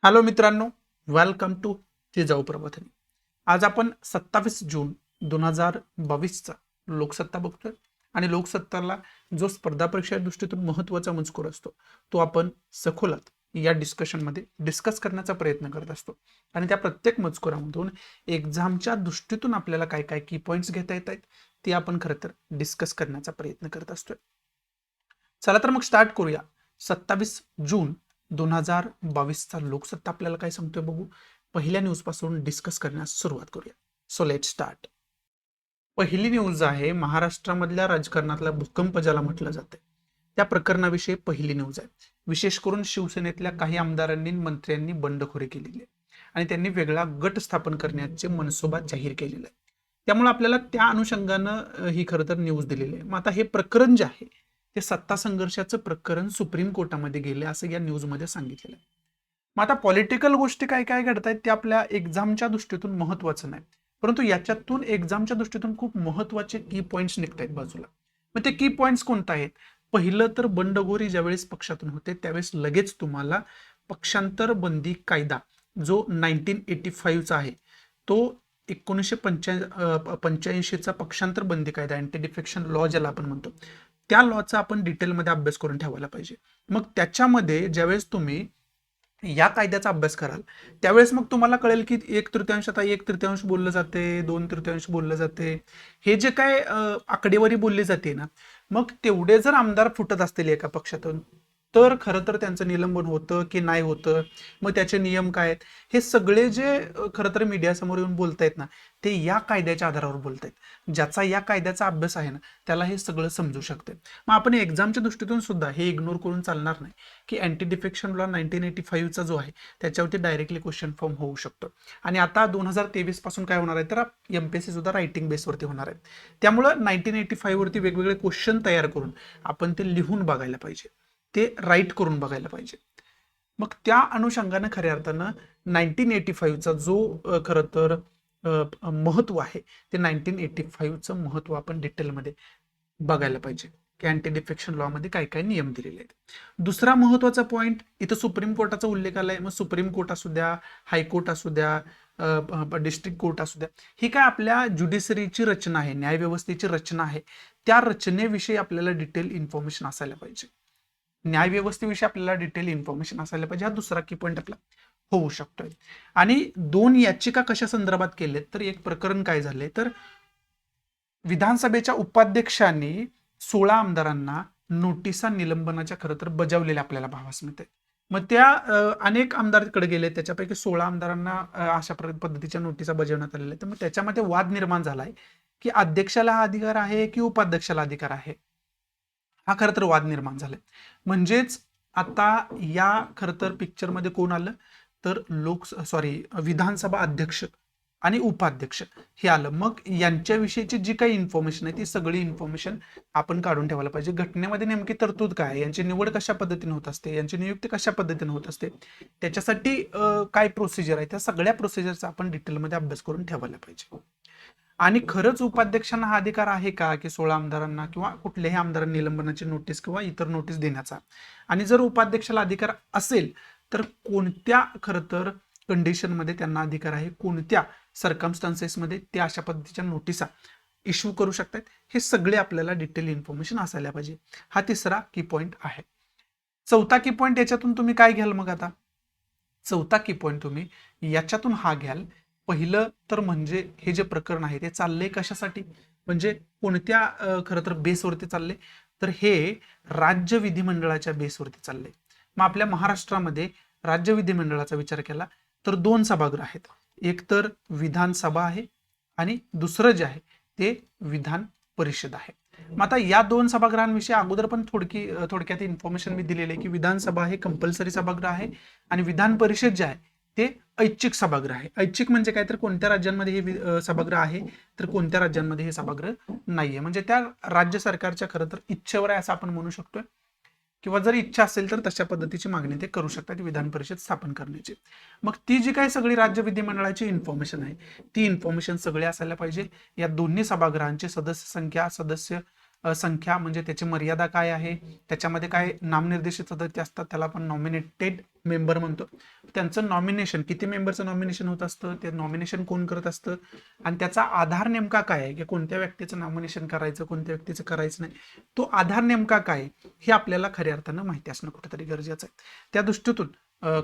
Hello मित्रांनो, welcome to Jijau प्रबोधिनी. आज आपण 27 जून 2022चा लोकसत्ता बघतोय आणि लोकसत्ताला जो स्पर्धा परीक्षा दृष्टीतून महत्त्वाचा मजकूर असतो तो आपण सखोलात या डिस्कशनमध्ये डिस्कस करण्याचा प्रयत्न करत असतो. आणि त्या प्रत्येक मजकुरामधून एक्झामच्या दृष्टीतून आपल्याला काय काय की पॉईंट्स घेता येत आहेत ते आपण खरं तर डिस्कस करण्याचा प्रयत्न करत असतोय. चला तर मग स्टार्ट करूया. 27 जून 2022चा लोकसत्ता आपल्याला काय सांगतोय बघू. पहिल्या न्यूज पासून डिस्कस करण्यास सुरुवात करूया. So let start. पहिली न्यूज आहे महाराष्ट्रामधल्या राजकारणातला भूकंप ज्याला म्हटलं जाते त्या प्रकरणाविषयी पहिली न्यूज आहे. विशेष करून शिवसेनेतल्या काही आमदारांनी मंत्र्यांनी बंडखोरी केलेली आहे आणि त्यांनी वेगळा गट स्थापन करण्याचे मनसुबा जाहीर केलेला आहे. त्यामुळे आपल्याला त्या अनुषंगानं ही खरं तर न्यूज दिलेली आहे. मग आता हे प्रकरण जे आहे ते सत्ता संघर्षाचं प्रकरण सुप्रीम कोर्टामध्ये गेले असं या न्यूजमध्ये सांगितलेलं आहे. मग आता पॉलिटिकल गोष्टी काय काय घडतायत ते आपल्या एक्झामच्या दृष्टीतून महत्वाचं नाही, परंतु याच्यातून एक्झामच्या दृष्टीतून खूप महत्वाचे की पॉइंट्स निघतायत बाजूला. मग ते की पॉइंट्स कोणते आहेत? पहिलं तर बंडखोरी ज्यावेळेस पक्षातून होते त्यावेळेस लगेच तुम्हाला पक्षांतर बंदी कायदा जो 1985चा आहे तो 1985चा पक्षांतर बंदी कायदा, अँटी डिफेक्शन लॉ ज्याला आपण म्हणतो, त्या लॉचा आपण डिटेलमध्ये अभ्यास करून ठेवायला पाहिजे. मग त्याच्यामध्ये ज्यावेळेस तुम्ही या कायद्याचा अभ्यास कराल त्यावेळेस मग तुम्हाला कळेल की 1/3 आता 1/3 बोललं जाते, 2/3 बोललं जाते, हे जे काय आकडेवारी बोलली जाते ना, मग तेवढे जर आमदार फुटत असतील एका पक्षातून तर खरं तर त्यांचं निलंबन होतं की नाही होतं, मग त्याचे नियम काय आहेत, हे सगळे जे खरं तर मीडियासमोर येऊन बोलतायत ना ते या कायद्याच्या आधारावर बोलतायत. ज्याचा या कायद्याचा अभ्यास आहे ना त्याला हे सगळं समजू शकते. मग आपण एक्झामच्या दृष्टीतून सुद्धा हे इग्नोर करून चालणार नाही की अँटी डिफेक्शन लॉ 1985चा जो आहे त्याच्यावरती डायरेक्टली क्वेश्चन फॉर्म होऊ शकतो. आणि आता 2023 पासून काय होणार आहे तर एमपीएससी सुद्धा रायटिंग बेसवरती होणार आहे. त्यामुळं 1985 वरती वेगवेगळे क्वेश्चन तयार करून आपण ते लिहून बघायला पाहिजे, ते राईट करून बघायला पाहिजे. मग त्या अनुषंगानं खऱ्या अर्थानं 1985चा जो खरं तर महत्व आहे ते 1985चं महत्व आपण डिटेलमध्ये बघायला पाहिजे की अँटी डिफेक्शन लॉ मध्ये काय काय नियम दिलेले आहेत. दुसरा महत्वाचा पॉईंट इथं सुप्रीम कोर्टाचा उल्लेख आलाय. मग सुप्रीम कोर्ट असू द्या, हायकोर्ट असू द्या, डिस्ट्रिक्ट कोर्ट असू द्या, ही काय आपल्या ज्युडिशरीची रचना आहे, न्यायव्यवस्थेची रचना आहे, त्या रचनेविषयी आपल्याला डिटेल इन्फॉर्मेशन असायला पाहिजे. न्यायव्यवस्थेविषयी आपल्याला डिटेल इन्फॉर्मेशन असायला पाहिजे. हा दुसरा की पॉईंट आपला होऊ शकतोय. आणि 2 याचिका कशा संदर्भात केलेत तर एक प्रकरण काय झाले तर विधानसभेच्या उपाध्यक्षांनी 16 आमदारांना नोटिसा निलंबनाच्या खरं तर बजावलेल्या आपल्याला पाहावयास मिळते. मग त्या अनेक आमदारांकडे गेले, त्याच्यापैकी 16 आमदारांना अशा पद्धतीच्या नोटिसा बजावण्यात आलेल्या. तर मग त्याच्यामध्ये वाद निर्माण झालाय की अध्यक्षाला हा अधिकार आहे की उपाध्यक्षाला अधिकार आहे, हा खरं तर वाद निर्माण झालाय. म्हणजेच आता या खरं तर पिक्चरमध्ये कोण आलं तर विधानसभा अध्यक्ष आणि उपाध्यक्ष हे आलं. मग यांच्याविषयीची जी काही इन्फॉर्मेशन आहे ती सगळी इन्फॉर्मेशन आपण काढून ठेवायला पाहिजे. घटनेमध्ये नेमकी तरतूद काय आहे, यांची निवड कशा पद्धतीने होत असते, यांची नियुक्ती कशा पद्धतीने होत असते, त्याच्यासाठी काय प्रोसिजर आहे, त्या सगळ्या प्रोसिजरचा आपण डिटेलमध्ये अभ्यास करून ठेवायला पाहिजे. आणि खरंच उपाध्यक्षांना हा अधिकार आहे का की 16 आमदारांना किंवा कुठल्याही आमदारांना निलंबनाची नोटीस किंवा इतर नोटीस देण्याचा? आणि जर उपाध्यक्षाला अधिकार असेल तर कोणत्या खरं तर कंडिशनमध्ये त्यांना अधिकार आहे, कोणत्या सर्कमस्टान्सेसमध्ये ते अशा पद्धतीच्या नोटिसा इश्यू करू शकतात, हे सगळे आपल्याला डिटेल इन्फॉर्मेशन असायला पाहिजे. हा तिसरा की पॉईंट आहे. चौथा की पॉईंट याच्यातून तुम्ही काय घ्याल मग आता? चौथा की पॉईंट तुम्ही याच्यातून हा घ्याल, पहिलं तर म्हणजे हे जे प्रकरण आहे ते चाललंय कशासाठी, म्हणजे कोणत्या खरं तर बेसवरती चाललंय तर हे राज्य विधिमंडळाच्या बेसवरती चाललंय. मग आपल्या महाराष्ट्रामध्ये राज्य विधिमंडळाचा विचार केला तर 2 सभागृह आहेत. एक तर विधानसभा आहे आणि दुसरं जे आहे ते विधान परिषद आहे. मग आता या 2 सभागृहांविषयी अगोदर पण थोडक्यात इन्फॉर्मेशन मी दिलेली आहे की विधानसभा हे कंपल्सरी सभागृह आहे आणि विधान परिषद जे आहे ते ऐच्छिक सभागृह आहे. ऐच्छिक म्हणजे काय तर कोणत्या राज्यांमध्ये हे सभागृह आहे तर कोणत्या राज्यांमध्ये हे सभागृह नाहीये, म्हणजे त्या राज्य सरकारच्या खरं तर इच्छेवर आहे असं आपण म्हणू शकतोय, किंवा जर इच्छा असेल तर तशा पद्धतीची मागणी ते करू शकतात विधान परिषद स्थापन करण्याची. मग ती जी काही सगळी राज्य विधिमंडळाची इन्फॉर्मेशन आहे ती इन्फॉर्मेशन सगळी असायला पाहिजे. या दोन्ही सभागृहांची सदस्य संख्या, सदस्य संख्या म्हणजे त्याची मर्यादा काय आहे, त्याच्यामध्ये काय नामनिर्देशित सदस्य असतात त्याला आपण नॉमिनेटेड मेंबर म्हणतो. त्यांचं नॉमिनेशन, किती मेंबरचं नॉमिनेशन होत असतं, ते नॉमिनेशन कोण करत असतं, आणि त्याचा आधार नेमका काय आहे की कोणत्या व्यक्तीचं नॉमिनेशन करायचं, कोणत्या व्यक्तीचं करायचं नाही, तो आधार नेमका काय हे आपल्याला खऱ्या अर्थानं माहिती असणं कुठेतरी गरजेचं आहे. त्या दृष्टीतून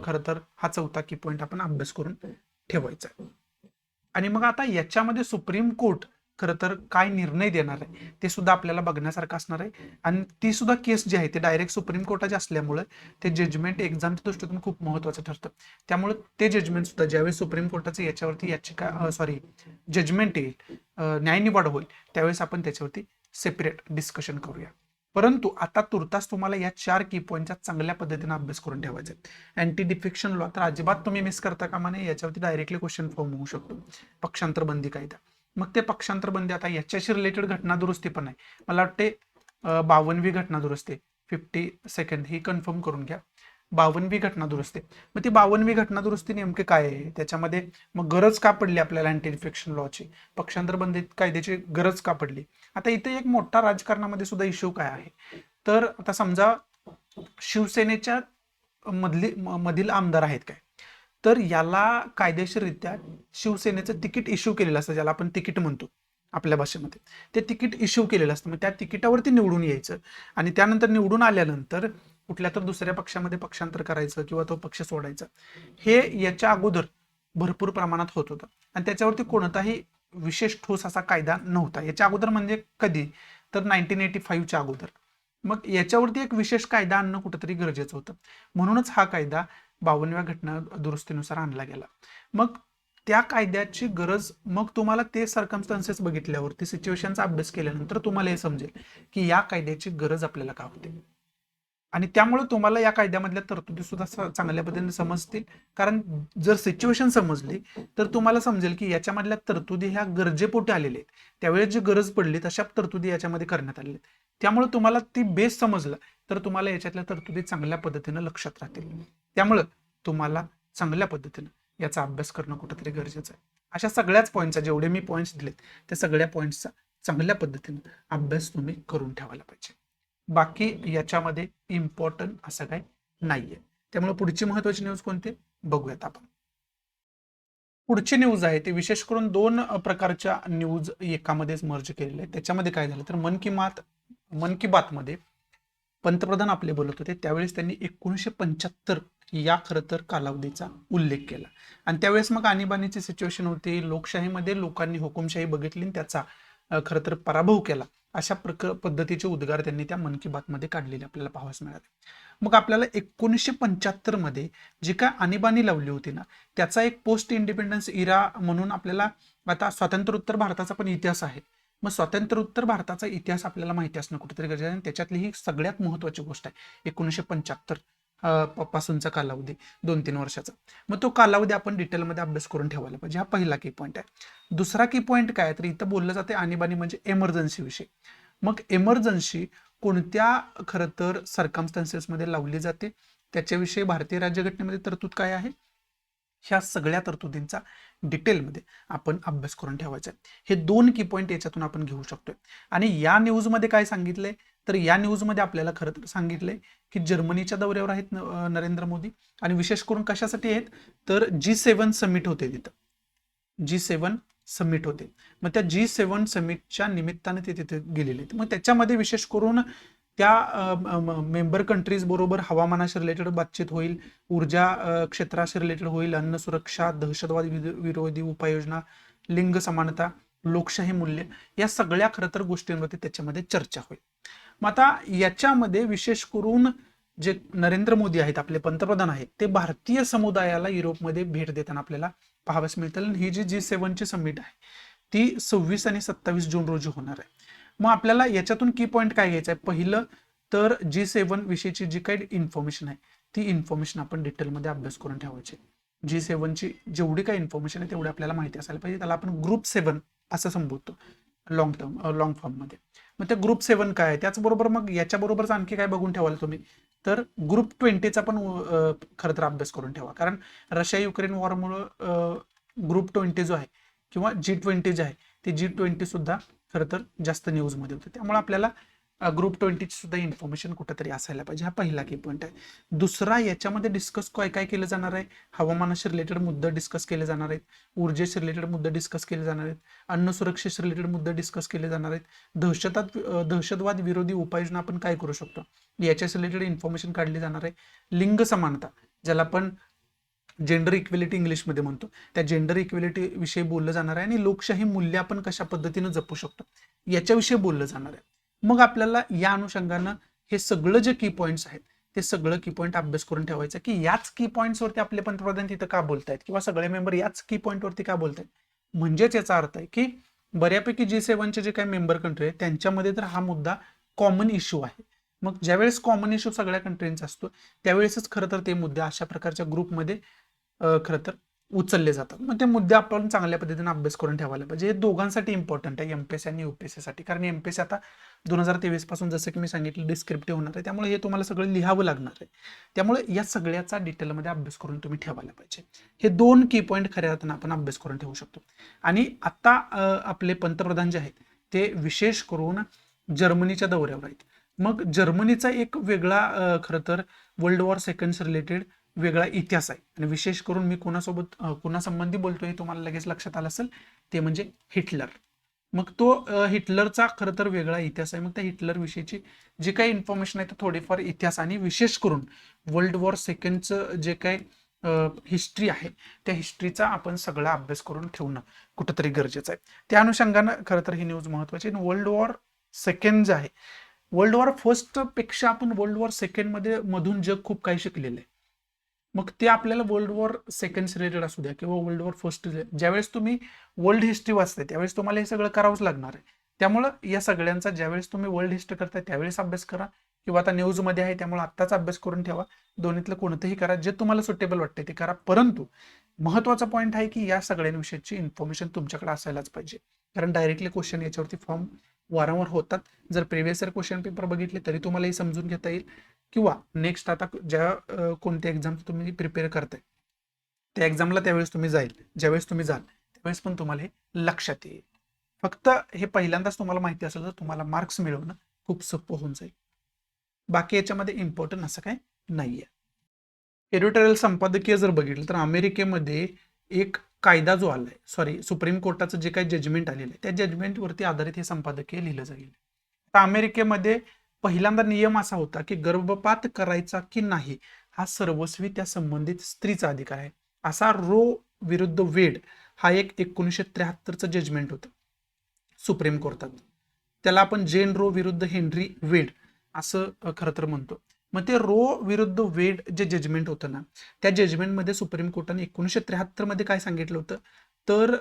खरं तर हा चौथा की पॉईंट आपण अभ्यास करून ठेवायचा आहे. आणि मग आता याच्यामध्ये सुप्रीम कोर्ट खरं तर काय निर्णय देणार आहे ते सुद्धा आपल्याला बघण्यासारखं असणार आहे. आणि ती सुद्धा केस जी आहे ते डायरेक्ट सुप्रीम कोर्टाची असल्यामुळे ते जजमेंट एक्झामच्या दृष्टीतून खूप महत्त्वाचं ठरतं. त्यामुळे ते जजमेंट सुद्धा ज्यावेळेस सुप्रीम कोर्टाचं याच्यावरती याचिका जजमेंट येईल, न्यायनिवाड होईल, त्यावेळेस आपण त्याच्यावरती सेपरेट डिस्कशन करूया. परंतु आता तुर्तास तुम्हाला या 4 की पॉईंटचा चांगल्या पद्धतीने अभ्यास करून ठेवायचा आहे. अँटी डिफेक्शन लॉ तर अजिबात तुम्ही मिस करता कामा नये, याच्यावरती डायरेक्टली क्वेश्चन फॉर्म होऊ शकतो. पक्षांतर बंदी कायदा, मग ते पक्षांतर बंदी आता याच्याशी रिलेटेड घटना दुरुस्ती पण आहे. मला वाटते 52वी घटना दुरुस्ती, 52nd ही कन्फर्म करून घ्या. 52वी घटना दुरुस्ती, मग ती 52वी घटना दुरुस्ती नेमके काय आहे, त्याच्यामध्ये मग गरज का पडली आपल्याला अँटी डिफेक्शन लॉची, पक्षांतर बंदी कायद्याची गरज का पडली. आता इथे एक मोठा राजकारणामध्ये सुद्धा इश्यू काय आहे, तर आता समजा शिवसेनेच्या मधील आमदार आहेत काय, तर याला कायदेशीररित्या शिवसेनेचं तिकीट इश्यू केलेलं असतं, ज्याला आपण तिकीट म्हणतो आपल्या भाषेमध्ये, ते तिकीट इश्यू केलेलं असतं. मग त्या तिकिटावरती निवडून यायचं आणि त्यानंतर निवडून आल्यानंतर कुठल्या तर दुसऱ्या पक्षामध्ये पक्षांतर करायचं किंवा तो पक्ष सोडायचा, हे याच्या अगोदर भरपूर प्रमाणात होत होतं आणि त्याच्यावरती कोणताही विशेष ठोस असा कायदा नव्हता. याच्या अगोदर म्हणजे कधी, तर 1985च्या अगोदर. मग याच्यावरती एक विशेष कायदा आणणं कुठंतरी गरजेचं होतं, म्हणूनच हा कायदा 52व्या घटना दुरुस्तीनुसार आणला गेला. मग त्या कायद्याची गरज, मग तुम्हाला ते सर्कमस्टान्सेस बघितल्यावरती, सिच्युएशनचा अभ्यास केल्यानंतर तुम्हाला हे समजेल की या कायद्याची गरज आपल्याला का होते. आणि त्यामुळे तुम्हाला या कायद्यामधल्या तरतुदी सुद्धा चांगल्या पद्धतीने समजतील. कारण जर सिच्युएशन समजली तर तुम्हाला समजेल की याच्यामधल्या तरतुदी ह्या गरजेपोटी आलेल्या आहेत, त्यावेळेस जी गरज पडली तशा तरतुदी याच्यामध्ये करण्यात आलेल्या आहेत. त्यामुळे तुम्हाला ती बेस समजला तर तुम्हाला याच्यातल्या तरतुदी चांगल्या पद्धतीने लक्षात राहतील. त्यामुळं तुम्हाला चांगल्या पद्धतीने याचा अभ्यास करणं कुठेतरी गरजेचं आहे. अशा सगळ्याच पॉईंटचा, जेवढे मी पॉईंट्स दिलेत त्या सगळ्या पॉईंट्सचा चांगल्या पद्धतीने अभ्यास तुम्ही करून ठेवायला पाहिजे. बाकी याच्यामध्ये इम्पॉर्टंट असं काही नाहीये. त्यामुळे पुढची महत्वाची न्यूज कोणती बघूयात आपण. पुढची न्यूज आहे ते विशेष करून 2 प्रकारच्या न्यूज एकामध्येच मर्ज केलेले आहे. त्याच्यामध्ये काय झालं तर मन की बात मध्ये पंतप्रधान आपले बोलत होते, त्यावेळेस त्यांनी 1975 या खरं तर कालावधीचा उल्लेख केला. आणि त्यावेळेस मग आणीबाणीची सिच्युएशन होती, लोकशाहीमध्ये लोकांनी हुकुमशाही बघितली आणि त्याचा खरं तर पराभव केला, अशा पद्धतीचे उद्गार त्यांनी त्या मन की बात मध्ये काढलेले आपल्याला पाहावयास मिळाले. मग आपल्याला 1975 मध्ये जी काय आणीबाणी लावली होती ना, त्याचा एक पोस्ट इंडिपेंडन्स इरा म्हणून आपल्याला, आता स्वातंत्र्योत्तर भारताचा पण इतिहास आहे, मग स्वातंत्र्योत्तर भारताचा इतिहास आपल्याला माहिती असणं कुठेतरी गरजेचं आहे. आणि त्याच्यातली ही सगळ्यात महत्वाची गोष्ट आहे 1975 पासूनचा कालावधी 2-3 वर्षाचा. मग तो कालावधी आपण डिटेलमध्ये अभ्यास करून ठेवायला पाहिजे. हा पहिला की पॉईंट आहे. दुसरा की पॉईंट काय तर इथं बोललं जाते आणीबाणी म्हणजे एमर्जन्सी विषयी. मग एमर्जन्सी कोणत्या खरं तर सर्कमस्टन्सेसमध्ये लावली जाते, त्याच्याविषयी भारतीय राज्यघटनेमध्ये तरतूद काय आहे, ह्या सगळ्या तरतुदींचा डिटेलमध्ये आपण अभ्यास करून ठेवायचा आहे. हे 2 की पॉईंट याच्यातून आपण घेऊ शकतोय. आणि या न्यूजमध्ये काय सांगितलंय तर या न्यूजमध्ये आपल्याला खरं तर सांगितलंय की जर्मनीच्या दौऱ्यावर आहेत नरेंद्र मोदी, आणि विशेष करून कशासाठी आहेत तर G7 समिट होते तिथं, G7 समिट होते. मग त्या G7 समिटच्या निमित्ताने ते तिथे गेलेले आहेत. मग त्याच्यामध्ये विशेष करून त्या मेंबर कंट्रीज बरोबर हवामानाशी रिलेटेड बातचीत होईल, ऊर्जा क्षेत्राशी रिलेटेड होईल, अन्न सुरक्षा, दहशतवाद विरोधी उपाययोजना, लिंग समानता, लोकशाही मूल्य, या सगळ्या खरं तर गोष्टींवरती त्याच्यामध्ये चर्चा होईल. मग आता याच्यामध्ये विशेष करून जे नरेंद्र मोदी आहेत आपले पंतप्रधान आहेत, ते भारतीय समुदायाला युरोपमध्ये भेट देताना आपल्याला पाहावयास मिळतील. ही जी G7 ची समिट आहे ती 26 आणि 27 जून रोजी होणार आहे. मग आपल्याला याच्यातून की पॉईंट काय घ्यायचं आहे, पहिलं तर G7 विषयीची जी काही इन्फॉर्मेशन आहे ती इन्फॉर्मेशन आपण डिटेलमध्ये अभ्यास करून ठेवायची. G7 ची जेवढी काही इन्फॉर्मेशन आहे तेवढी आपल्याला माहिती असायला पाहिजे. त्याला आपण ग्रुप 7 असं संबोधतो लॉंग फॉर्म मध्ये. मग ते ग्रुप 7 काय आहे, त्याचबरोबर मग याच्याबरोबरच आणखी काय बघून ठेवाल तुम्ही तर ग्रुप 20चा पण खरं तर अभ्यास करून ठेवा. कारण रशिया युक्रेन वॉरमुळं ग्रुप 20 जो आहे किंवा G20 जे आहे ते G20 सुद्धा खरं तर जास्त न्यूजमध्ये होतं. त्यामुळे आपल्याला ग्रुप 20 ची सुद्धा इन्फॉर्मेशन कुठेतरी असायला पाहिजे. हा पहिला की पॉईंट आहे. दुसरा, याच्यामध्ये डिस्कस काय काय केलं जाणार आहे? हवामानाशी रिलेटेड मुद्दे डिस्कस केले जाणार आहेत, ऊर्जेशी रिलेटेड मुद्दे डिस्कस केले जाणार आहेत, अन्न सुरक्षेशी रिलेटेड मुद्दे डिस्कस केले जाणार आहेत, दहशतवाद विरोधी उपाययोजना आपण काय करू शकतो याच्याशी रिलेटेड इन्फॉर्मेशन काढली जाणार आहे. लिंग समानता, ज्याला आपण जेंडर इक्वेलिटी इंग्लिशमध्ये म्हणतो, त्या जेंडर इक्वेलिटी विषयी बोललं जाणार आहे. आणि लोकशाही मूल्य आपण कशा पद्धतीने जपू शकतो याच्याविषयी बोललं जाणार आहे. मग आपल्याला या अनुषंगानं हे सगळं जे की पॉईंट्स आहेत ते सगळं की पॉईंट अभ्यास करून ठेवायचं, की याच की पॉईंट्सवरती आपले पंतप्रधान तिथं का बोलतायत किंवा सगळे मेंबर याच की पॉईंटवरती का बोलतायत. म्हणजेच याचा अर्थ आहे की बऱ्यापैकी G7चे जे काही मेंबर कंट्री आहेत त्यांच्यामध्ये तर हा मुद्दा कॉमन इश्यू आहे. मग ज्यावेळेस कॉमन इश्यू सगळ्या कंट्रींचा असतो त्यावेळेसच खरं तर ते मुद्दे अशा प्रकारच्या ग्रुपमध्ये खरं तर उचलले जातात. मग ते मुद्दे आपण चांगल्या पद्धतीने अभ्यास करून ठेवायला पाहिजे. हे दोघांसाठी इम्पॉर्टंट आहे, एमपीएससी आणि युपीएससी साठी. कारण एमपीएससी आता 2023 पासून जसं की मी सांगितलं डिस्क्रिप्टिव्ह होणार आहे, त्यामुळे हे तुम्हाला सगळं लिहावं लागणार आहे. त्यामुळे या सगळ्याचा डिटेलमध्ये अभ्यास करून तुम्ही ठेवायला पाहिजे. हे 2 की पॉईंट खऱ्या अर्थानं आपण अभ्यास करून ठेवू शकतो. आणि आता आपले पंतप्रधान जे आहेत ते विशेष करून जर्मनीच्या दौऱ्यावर आहेत. मग जर्मनीचा एक वेगळा खरं तर वर्ल्ड वॉर सेकंड रिलेटेड वेगळा इतिहास आहे. आणि विशेष करून मी कोणासंबंधी बोलतोय तुम्हाला लगेच लक्षात आलं असेल, ते म्हणजे हिटलर. मग तो हिटलरचा खरं तर वेगळा इतिहास आहे. मग त्या हिटलर विषयीची जी काही इन्फॉर्मेशन आहे तो थोडीफार इतिहास आणि विशेष करून वर्ल्ड वॉर सेकंडचं जे काही हिस्ट्री आहे त्या हिस्ट्रीचा आपण सगळा अभ्यास करून ठेवणं कुठंतरी गरजेचं आहे. त्या अनुषंगानं खरं तर ही न्यूज महत्वाची आहे. वर्ल्ड वॉर सेकंड जे आहे, वर्ल्ड वॉर फर्स्ट पेक्षा आपण वर्ल्ड वॉर सेकंड मधून जग खूप काही शिकलेलं आहे. मग ते आपल्याला वर्ल्ड वॉर सेकंड रिलेटेड असू द्या किंवा वर्ल्ड वॉर फर्स्ट, ज्यावेळेस तुम्ही वर्ल्ड हिस्ट्री वाचताय त्यावेळेस तुम्हाला हे सगळं करावंच लागणार आहे. त्यामुळं या सगळ्यांचा ज्यावेळेस तुम्ही वर्ल्ड हिस्ट्री करताय त्यावेळेस अभ्यास करा, किंवा आता न्यूजमध्ये आहे त्यामुळे आत्ताच अभ्यास करून ठेवा. दोन्हीतलं कोणतंही करा, जे तुम्हाला सुटेबल वाटते ते करा. परंतु महत्वाचा पॉईंट आहे की या सगळ्यांविषयीची इन्फॉर्मेशन तुमच्याकडे असायलाच पाहिजे. कारण डायरेक्टली क्वेश्चन याच्यावरती फॉर्म वारंवार होतात. जर प्रिव्हियस इयर क्वेश्चन पेपर बघितले तरी तुम्हाला हे समजून घेता येईल, किंवा नेक्स्ट आता ज्या कोणत्या एक्झाम तुम्ही प्रिपेअर करताय त्या एक्झामला त्यावेळेस तुम्ही ज्यावेळेस तुम्ही जाल त्यावेळेस पण तुम्हाला हे लक्षात येईल. फक्त हे पहिल्यांदाच तुम्हाला माहिती असेल तर तुम्हाला मार्क्स मिळवणं खूप सोपं होऊन जाईल. बाकी याच्यामध्ये इम्पॉर्टंट असं काय नाहीये. एडिटोरियल संपादकीय जर बघितलं तर अमेरिकेमध्ये एक कायदा जो आलाय, सुप्रीम कोर्टाचं जे काही जजमेंट आलेलं आहे त्या जजमेंटवरती आधारित हे संपादकीय लिहिलं जाईल. आता अमेरिकेमध्ये पहिल्यांदा नियम असा होता की गर्भपात करायचा की नाही हा सर्वस्वी त्या संबंधित स्त्रीचा अधिकार आहे. असा रो विरुद्ध वेड हा एक 1973चं जजमेंट होतं सुप्रीम कोर्टात. त्याला आपण जेन रो विरुद्ध हेनरी वेड असं खरं तर म्हणतो. मग ते रो विरुद्ध वेड जे जजमेंट होतं ना, त्या जजमेंटमध्ये सुप्रीम कोर्टाने 1973 मध्ये काय सांगितलं होतं, तर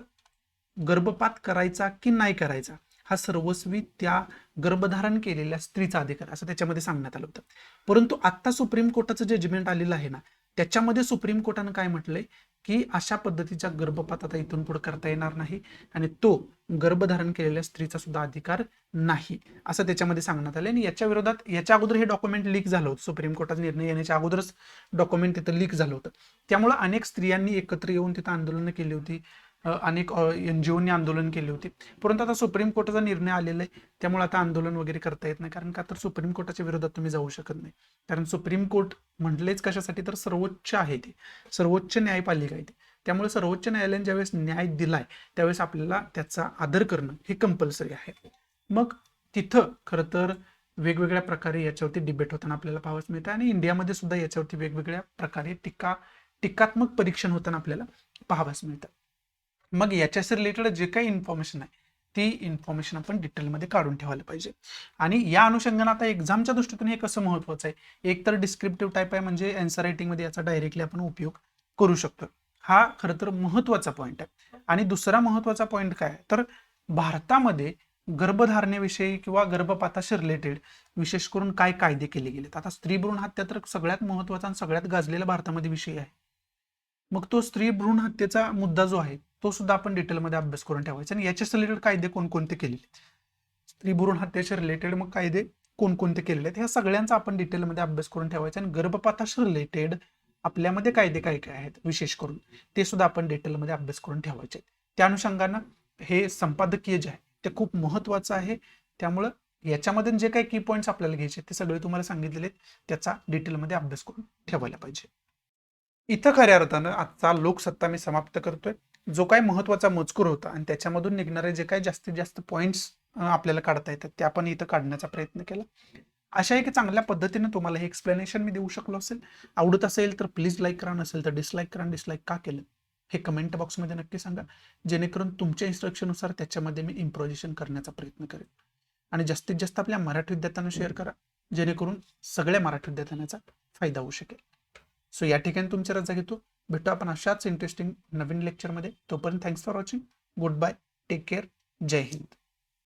गर्भपात करायचा की नाही करायचा हा सर्वस्वी त्या गर्भधारण केलेल्या स्त्रीचा अधिकार असं त्याच्यामध्ये सांगण्यात आलं होतं. परंतु आता सुप्रीम कोर्टाचं जजमेंट आलेलं आहे ना, त्याच्यामध्ये सुप्रीम कोर्टानं काय म्हटलंय की अशा पद्धतीचा गर्भपात आता इथून पुढे करता येणार नाही आणि तो गर्भधारण केलेल्या स्त्रीचा सुद्धा अधिकार नाही असं त्याच्यामध्ये सांगण्यात आलं. आणि याच्या विरोधात याच्या अगोदर हे डॉक्युमेंट लीक झालं होतं. सुप्रीम कोर्टाचा निर्णय येण्याच्या अगोदरच डॉक्युमेंट तिथं लीक झालं होतं. त्यामुळे अनेक स्त्रियांनी एकत्र येऊन तिथं आंदोलनं केली होती, अनेक एनजीओनी आंदोलन केले होते. परंतु आता सुप्रीम कोर्टाचा निर्णय आलेला आहे त्यामुळे आता आंदोलन वगैरे करता येत नाही. कारण का तर सुप्रीम कोर्टाच्या विरोधात तुम्ही जाऊ शकत नाही. कारण सुप्रीम कोर्ट म्हटलेच कशासाठी, तर सर्वोच्च आहे, ते सर्वोच्च न्यायपालिका आहे. त्यामुळे सर्वोच्च न्यायालयाने ज्यावेळेस न्याय दिलाय त्यावेळेस आपल्याला त्याचा आदर करणं हे कंपल्सरी आहे. मग तिथं खरं तर वेगवेगळ्या प्रकारे याच्यावरती डिबेट होताना आपल्याला पाहावंच मिळतं आणि इंडियामध्ये सुद्धा याच्यावरती वेगवेगळ्या प्रकारे टीकात्मक परीक्षण होताना आपल्याला पाहावंच मिळतं. मग याच्याशी रिलेटेड जे काही इन्फॉर्मेशन आहे ती इन्फॉर्मेशन आपण डिटेलमध्ये काढून ठेवायला पाहिजे. आणि या अनुषंगाने आता एक्झामच्या दृष्टीतून हे कसं महत्वाचं आहे, एक तर डिस्क्रिप्टिव्ह टाईप आहे म्हणजे आन्सर रायटिंगमध्ये याचा डायरेक्टली आपण उपयोग करू शकतो. हा खरं तर महत्वाचा पॉईंट आहे. आणि दुसरा महत्वाचा पॉईंट काय आहे, तर भारतामध्ये गर्भधारणेविषयी किंवा गर्भपाताशी रिलेटेड विशेष करून काय कायदे केले गेलेत. आता स्त्री भ्रूण हत्या तर सगळ्यात महत्वाचा आणि सगळ्यात गाजलेला भारतामध्ये विषय आहे. मग तो स्त्री भ्रूण हत्येचा मुद्दा जो आहे तो सुद्धा आपण डिटेलमध्ये अभ्यास करून ठेवायचा. आणि याच्याशी रिलेटेड कायदे कोणकोणते केलेले, स्त्री भ्रूण हत्येच्या रिलेटेड मग कायदे कोणकोणते केलेले आहेत ह्या सगळ्यांचा आपण डिटेलमध्ये अभ्यास करून ठेवायचा. आणि गर्भपाताशी रिलेटेड आपल्यामध्ये कायदे काय काय आहेत विशेष करून ते सुद्धा आपण डिटेलमध्ये अभ्यास करून ठेवायचे. त्या अनुषंगानं हे संपादकीय जे आहे ते खूप महत्त्वाचं आहे. त्यामुळं याच्यामध्ये जे काही की पॉईंट्स आपल्याला घ्यायचे ते सगळे तुम्हाला सांगितलेले, त्याचा डिटेलमध्ये अभ्यास करून ठेवायला पाहिजे. इथं खऱ्या अर्थानं आजचा लोकसत्ता मी समाप्त करतोय. जो काही महत्त्वाचा मजकूर होता आणि त्याच्यामधून निघणारे जे काही जास्तीत जास्त पॉईंट्स आपल्याला काढता येतात ते आपण इथं काढण्याचा प्रयत्न केला. अशा आहे की चांगल्या पद्धतीने तुम्हाला हे एक्सप्लेनेशन मी देऊ शकलो असेल. आवडत असेल तर प्लीज लाईक करा, नसेल तर डिसलाईक करा. डिसलाईक का केलं हे कमेंट बॉक्समध्ये नक्की सांगा, जेणेकरून तुमच्या इन्स्ट्रक्शननुसार त्याच्यामध्ये मी इम्प्रोव्हायझेशन करण्याचा प्रयत्न करेन. आणि जास्तीत जास्त आपल्या मराठी विद्यार्थ्यांना शेअर करा, जेणेकरून सगळ्या मराठी विद्यार्थ्यांचा फायदा होऊ शकेल. सो या ठिकाणी तुमची रजा घेतो. भेटू आपण अशाच इंटरेस्टिंग नवीन लेक्चरमध्ये. तोपर्यंत thanks for watching. Good bye. Take care. जय हिंद.